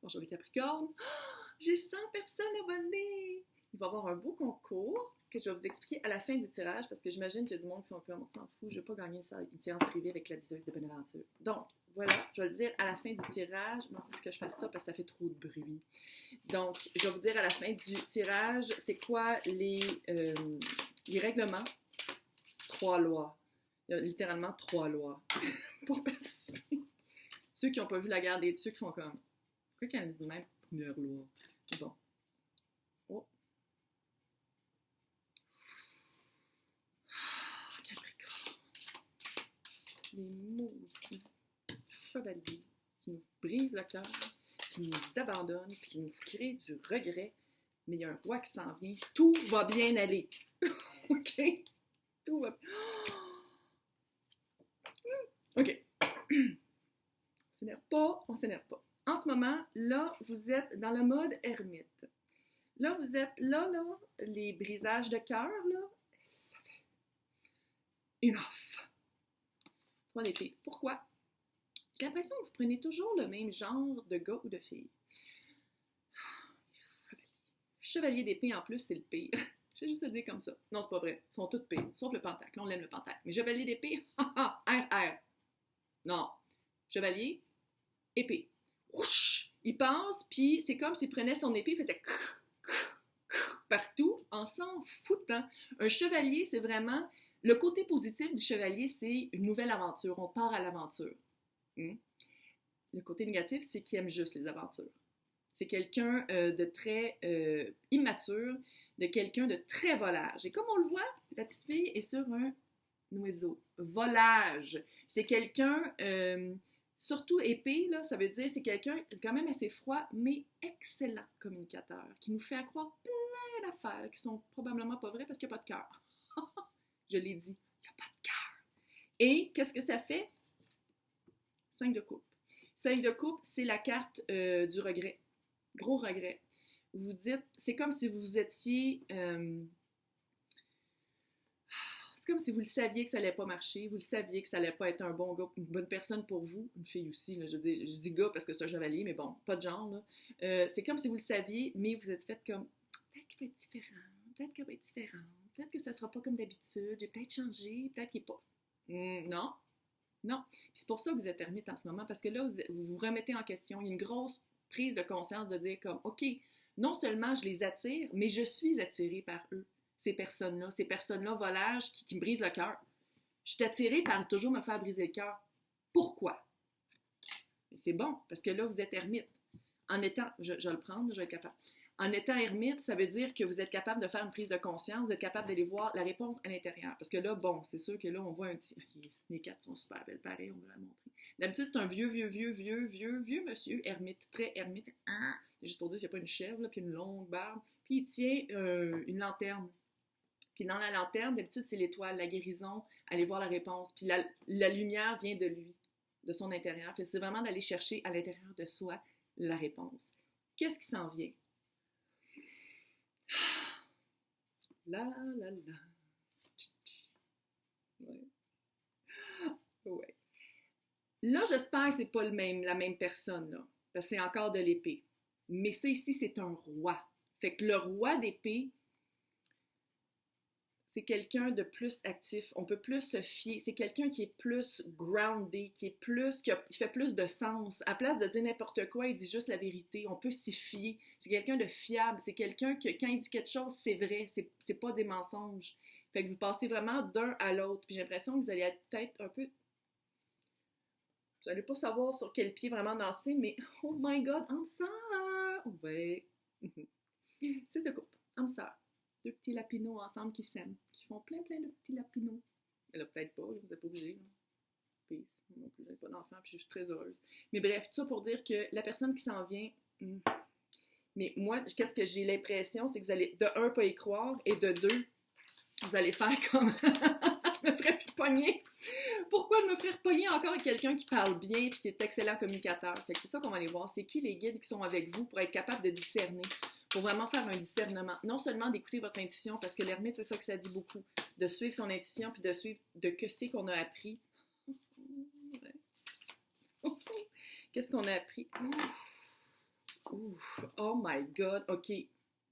Bonjour les Capricornes. J'ai 100 personnes abonnées. Il va y avoir un beau concours que je vais vous expliquer à la fin du tirage parce que j'imagine qu'il y a du monde qui sont comme on s'en fout, je ne vais pas gagner une séance privée avec la diseuse de Bonaventure. Donc, voilà, je vais le dire à la fin du tirage. Non, il faut que je fasse ça parce que ça fait trop de bruit. Donc, je vais vous dire à la fin du tirage, c'est quoi les règlements. 3 lois. Il y a littéralement 3 lois pour participer. Ceux qui n'ont pas vu la guerre des tucs font comme... Pourquoi qu'elle dit de même? Première loi. Bon. Oh. Capricorne. Les mots aussi. Chevaliers qui nous brisent le cœur, qui nous abandonnent, puis qui nous créent du regret. Mais il y a un roi qui s'en vient. Tout va bien aller. OK? Tout va bien. OK. On s'énerve pas. En ce moment, là, vous êtes dans le mode ermite. Là, vous êtes là, les brisages de cœur, là, ça fait enough. 3 d'épée. Pourquoi? J'ai l'impression que vous prenez toujours le même genre de gars ou de filles. Chevalier d'épée, en plus, c'est le pire. Je vais juste le dire comme ça. Non, c'est pas vrai. Ils sont tous pires, sauf le pentacle. On l'aime le pentacle. Mais chevalier d'épée, RR. Non. Chevalier, épée. Ouch! Il passe, puis c'est comme s'il prenait son épée, il faisait partout en s'en foutant. Un chevalier, c'est vraiment... Le côté positif du chevalier, c'est une nouvelle aventure. On part à l'aventure. Le côté négatif, c'est qu'il aime juste les aventures. C'est quelqu'un de très immature, de quelqu'un de très volage. Et comme on le voit, la petite fille est sur un oiseau. Volage. C'est quelqu'un... surtout épée, là, ça veut dire c'est quelqu'un quand même assez froid, mais excellent communicateur, qui nous fait croire plein d'affaires qui sont probablement pas vraies parce qu'il n'y a pas de cœur. Je l'ai dit, il n'y a pas de cœur. Et qu'est-ce que ça fait? 5 de coupe. 5 de coupe, c'est la carte du regret. Gros regret. Vous dites, c'est comme si vous étiez... C'est comme si vous le saviez que ça allait pas marcher, vous le saviez que ça allait pas être un bon gars, une bonne personne pour vous, une fille aussi, là, je dis gars parce que c'est un chevalier, mais bon, pas de genre, là. C'est comme si vous le saviez, mais vous êtes fait comme, peut-être qu'il va être différent, peut-être qu'elle va être différente, peut-être que ça sera pas comme d'habitude, j'ai peut-être changé, peut-être qu'il est pas... non, non. Puis c'est pour ça que vous êtes ermite en ce moment, parce que là, vous vous remettez en question, il y a une grosse prise de conscience de dire comme, OK, non seulement je les attire, mais je suis attirée par eux. Ces personnes-là volages qui me brisent le cœur. Je suis attirée par toujours me faire briser le cœur. Pourquoi? Et c'est bon, parce que là, vous êtes ermite. En étant, je vais le prendre, je vais être capable. En étant ermite, ça veut dire que vous êtes capable de faire une prise de conscience, vous êtes capable d'aller voir la réponse à l'intérieur. Parce que là, bon, c'est sûr que là, on voit un petit... Les cartes sont super belles, pareil, on va la montrer. D'habitude, c'est un vieux monsieur, ermite, très ermite. C'est juste pour dire qu'il n'y a pas une chèvre, là, puis une longue barbe. Puis il tient une lanterne. Puis dans la lanterne, d'habitude, c'est l'étoile, la guérison, aller voir la réponse. Puis la lumière vient de lui, de son intérieur. Fait que c'est vraiment d'aller chercher à l'intérieur de soi la réponse. Qu'est-ce qui s'en vient? La. Ouais. Là, j'espère que c'est pas la même personne, là. Parce que c'est encore de l'épée. Mais ça ici, c'est un roi. Fait que le roi d'épée, c'est quelqu'un de plus actif, on peut plus se fier, c'est quelqu'un qui est plus groundé, qui fait plus de sens. À place de dire n'importe quoi, il dit juste la vérité, on peut s'y fier. C'est quelqu'un de fiable, c'est quelqu'un que quand il dit quelque chose, c'est vrai, c'est pas des mensonges. Fait que vous passez vraiment d'un à l'autre, puis j'ai l'impression que vous allez être peut-être un peu... Vous n'allez pas savoir sur quel pied vraiment danser, mais oh my God, âme sœur! Ouais. 6 de coupe, âme sœur. 2 petits lapinots ensemble qui s'aiment, qui font plein de petits lapinots. Elle a peut-être pas, vous n'êtes pas obligé. Peace. Non plus, j'avais pas d'enfant, puis je suis très heureuse. Mais bref, tout ça pour dire que la personne qui s'en vient, mais moi, qu'est-ce que j'ai l'impression, c'est que vous allez, de un, pas y croire, et de deux, vous allez faire comme... je me ferais plus pogner. Pourquoi je me ferais repogner encore avec quelqu'un qui parle bien et qui est excellent communicateur? Fait que c'est ça qu'on va aller voir. C'est qui les guides qui sont avec vous pour être capable de discerner? Pour vraiment faire un discernement. Non seulement d'écouter votre intuition, parce que l'ermite, c'est ça que ça dit beaucoup. De suivre son intuition, puis de suivre de que c'est qu'on a appris. Qu'est-ce qu'on a appris? Ouf, oh my God, OK.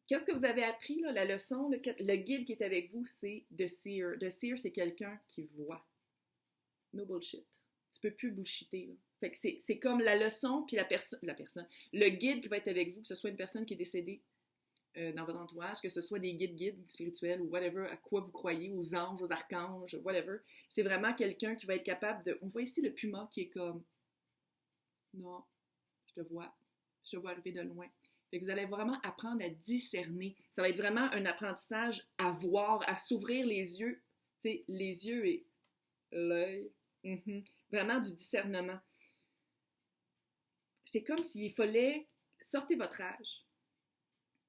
Qu'est-ce que vous avez appris, là? La leçon, le guide qui est avec vous, c'est The Seer. The Seer, c'est quelqu'un qui voit. No bullshit. Tu peux plus bullshiter, là. Fait que c'est comme la leçon, puis la personne, le guide qui va être avec vous, que ce soit une personne qui est décédée dans votre entourage, que ce soit des guides spirituels ou whatever, à quoi vous croyez, aux anges, aux archanges, whatever. C'est vraiment quelqu'un qui va être capable de... On voit ici le puma qui est comme... Non, je te vois arriver de loin. Fait que vous allez vraiment apprendre à discerner. Ça va être vraiment un apprentissage à voir, à s'ouvrir les yeux. Tu sais, les yeux et l'œil. Vraiment du discernement. C'est comme s'il fallait sortir votre âge.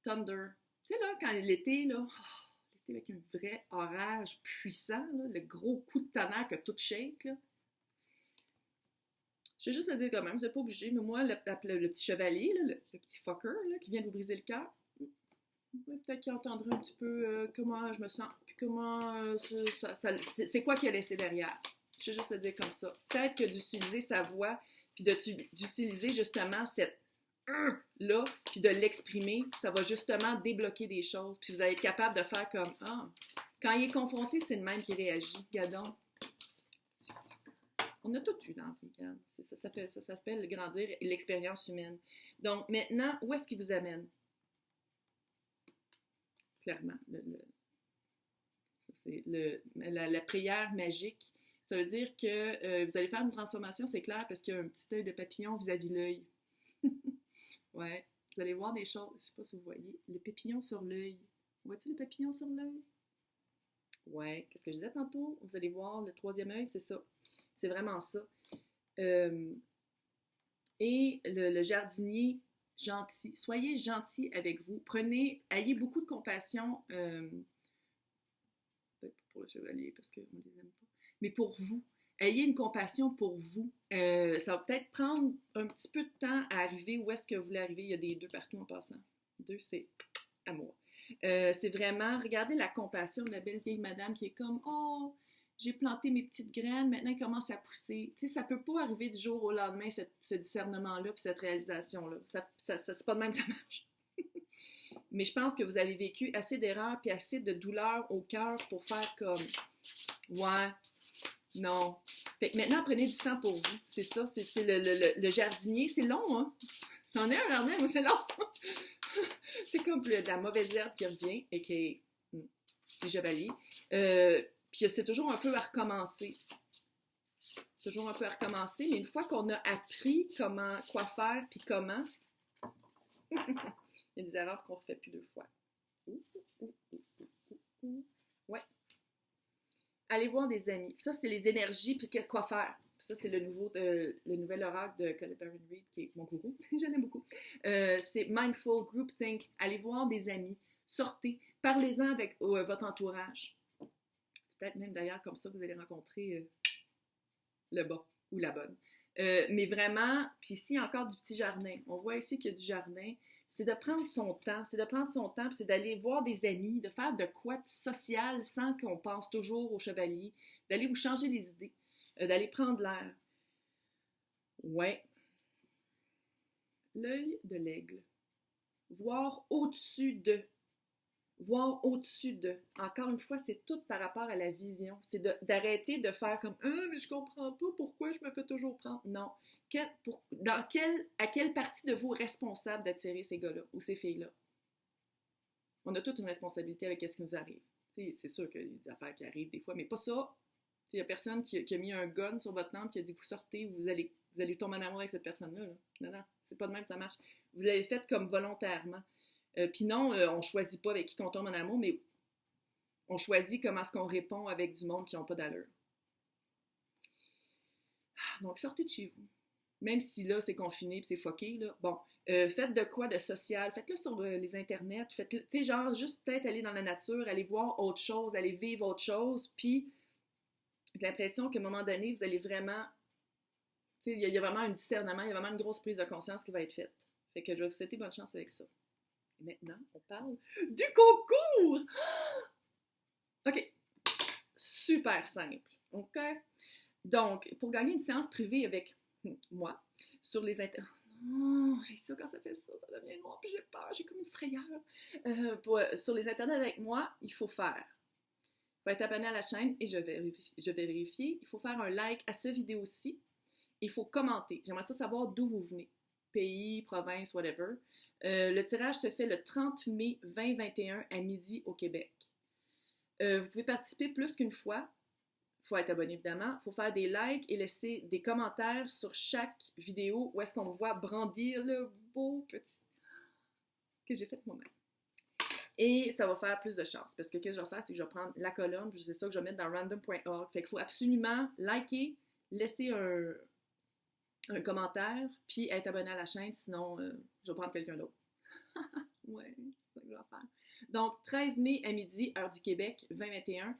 Thunder. Tu sais, là, quand l'été, là, l'été avec un vrai orage puissant, là, le gros coup de tonnerre que tout shake, là. Je vais juste le dire quand même, vous n'êtes pas obligé, mais moi, le petit chevalier, là, le petit fucker là, qui vient de vous briser le cœur, peut-être qu'il entendra un petit peu comment je me sens, puis comment c'est quoi qu'il a laissé derrière. Je vais juste le dire comme ça. Peut-être que d'utiliser sa voix, puis d'utiliser justement cette là, puis de l'exprimer, ça va justement débloquer des choses, puis vous allez être capable de faire comme quand il est confronté, c'est le même qui réagit. Regardons. On a tout eu dans la vie, regarde. Ça s'appelle grandir et l'expérience humaine. Donc, maintenant, où est-ce qu'il vous amène? Clairement, la prière magique, ça veut dire que vous allez faire une transformation, c'est clair, parce qu'il y a un petit œil de papillon vis-à-vis l'œil. Ouais, vous allez voir des choses, je ne sais pas si vous voyez, le papillon sur l'œil. Vois-tu le papillon sur l'œil? Ouais, qu'est-ce que je disais tantôt? Vous allez voir, le troisième œil, c'est ça. C'est vraiment ça. Et le jardinier gentil. Soyez gentil avec vous. Ayez beaucoup de compassion. Peut-être pas pour le chevalier parce qu'on ne les aime pas. Mais pour vous. Ayez une compassion pour vous. Ça va peut-être prendre un petit peu de temps à arriver où est-ce que vous voulez arriver. Il y a des 2 partout en passant. 2, c'est amour. C'est vraiment, regardez la compassion de la belle vieille madame qui est comme, oh, j'ai planté mes petites graines, maintenant elles commencent à pousser. Tu sais, ça peut pas arriver du jour au lendemain, ce discernement-là, puis cette réalisation-là. C'est pas de même que ça marche. Mais je pense que vous avez vécu assez d'erreurs, puis assez de douleurs au cœur pour faire comme, ouais, non. Fait que maintenant, prenez du temps pour vous. C'est ça, c'est le jardinier. C'est long, hein? J'en ai un jardin, moi, c'est long. C'est comme de la mauvaise herbe qui revient et qui est les chevaliers. Puis c'est toujours un peu à recommencer. Toujours un peu à recommencer, mais une fois qu'on a appris quoi faire puis comment, il y a des erreurs qu'on ne refait plus 2 fois. Ouais. Allez voir des amis. Ça, c'est les énergies puis quoi faire. Ça, c'est le nouvel oracle de Colin Baron Reid, qui est mon gourou. Je l'aime beaucoup. C'est Mindful Groupthink. Allez voir des amis. Sortez. Parlez-en avec votre entourage. Peut-être même d'ailleurs comme ça, vous allez rencontrer le bon ou la bonne. Mais vraiment, puis ici, il y a encore du petit jardin. On voit ici qu'il y a du jardin. C'est de prendre son temps. Puis c'est d'aller voir des amis, de faire de quoi de social sans qu'on pense toujours au chevalier, d'aller vous changer les idées, d'aller prendre l'air. Ouais. L'œil de l'aigle. Voir au-dessus de. Voir au-dessus de. Encore une fois, c'est tout par rapport à la vision. C'est d'arrêter de faire comme « Ah, mais je comprends pas pourquoi je me fais toujours prendre. » Non. À quelle partie de vous est responsable d'attirer ces gars-là ou ces filles-là? On a toute une responsabilité avec ce qui nous arrive. C'est sûr qu'il y a des affaires qui arrivent des fois, mais pas ça. Il n'y a personne qui a mis un gun sur votre temple qui a dit « Vous sortez, vous allez tomber en amour avec cette personne-là. » Non, c'est pas de même que ça marche. Vous l'avez fait comme volontairement. Puis non, on choisit pas avec qui on tombe en amour, mais on choisit comment est-ce qu'on répond avec du monde qui n'ont pas d'allure. Donc, sortez de chez vous. Même si là, c'est confiné et c'est fucké, là. Bon, faites de quoi de social? Faites-le sur les internets. Faites-le, tu sais, genre, juste peut-être aller dans la nature, aller voir autre chose, aller vivre autre chose. Puis, j'ai l'impression qu'à un moment donné, vous allez vraiment... Tu sais, il y a vraiment un discernement, il y a vraiment une grosse prise de conscience qui va être faite. Fait que je vais vous souhaiter bonne chance avec ça. Et maintenant, on parle du concours! OK. Super simple. OK? Donc, pour gagner une séance privée avec moi, sur les Oh, j'ai ça quand ça fait ça, ça devient noir, puis j'ai peur, j'ai comme une frayeur. Sur les internets avec moi, il faut faire. Il faut être abonné à la chaîne et je vais vérifier. Il faut faire un like à ce vidéo-ci. Il faut commenter. J'aimerais ça savoir d'où vous venez. Pays, province, whatever. Le tirage se fait le 30 mai 2021 à midi au Québec. Vous pouvez participer plus qu'une fois. Il faut être abonné, évidemment. Il faut faire des likes et laisser des commentaires sur chaque vidéo où est-ce qu'on me voit brandir le beau petit que j'ai fait moi-même. Et ça va faire plus de chance. Parce que ce que je vais faire, c'est que je vais prendre la colonne, puis c'est ça que je vais mettre dans random.org. Fait qu'il faut absolument liker, laisser un commentaire, puis être abonné à la chaîne, sinon je vais prendre quelqu'un d'autre. Ouais, c'est ça que je vais faire. Donc, 13 mai à midi, heure du Québec, 2021.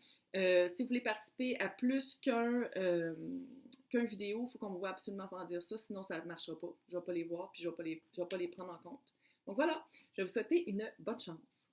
Si vous voulez participer à plus qu'un vidéo, il faut qu'on me voit absolument faire dire ça, sinon ça ne marchera pas. Je ne vais pas les voir, puis je ne vais pas les prendre en compte. Donc voilà, je vais vous souhaiter une bonne chance.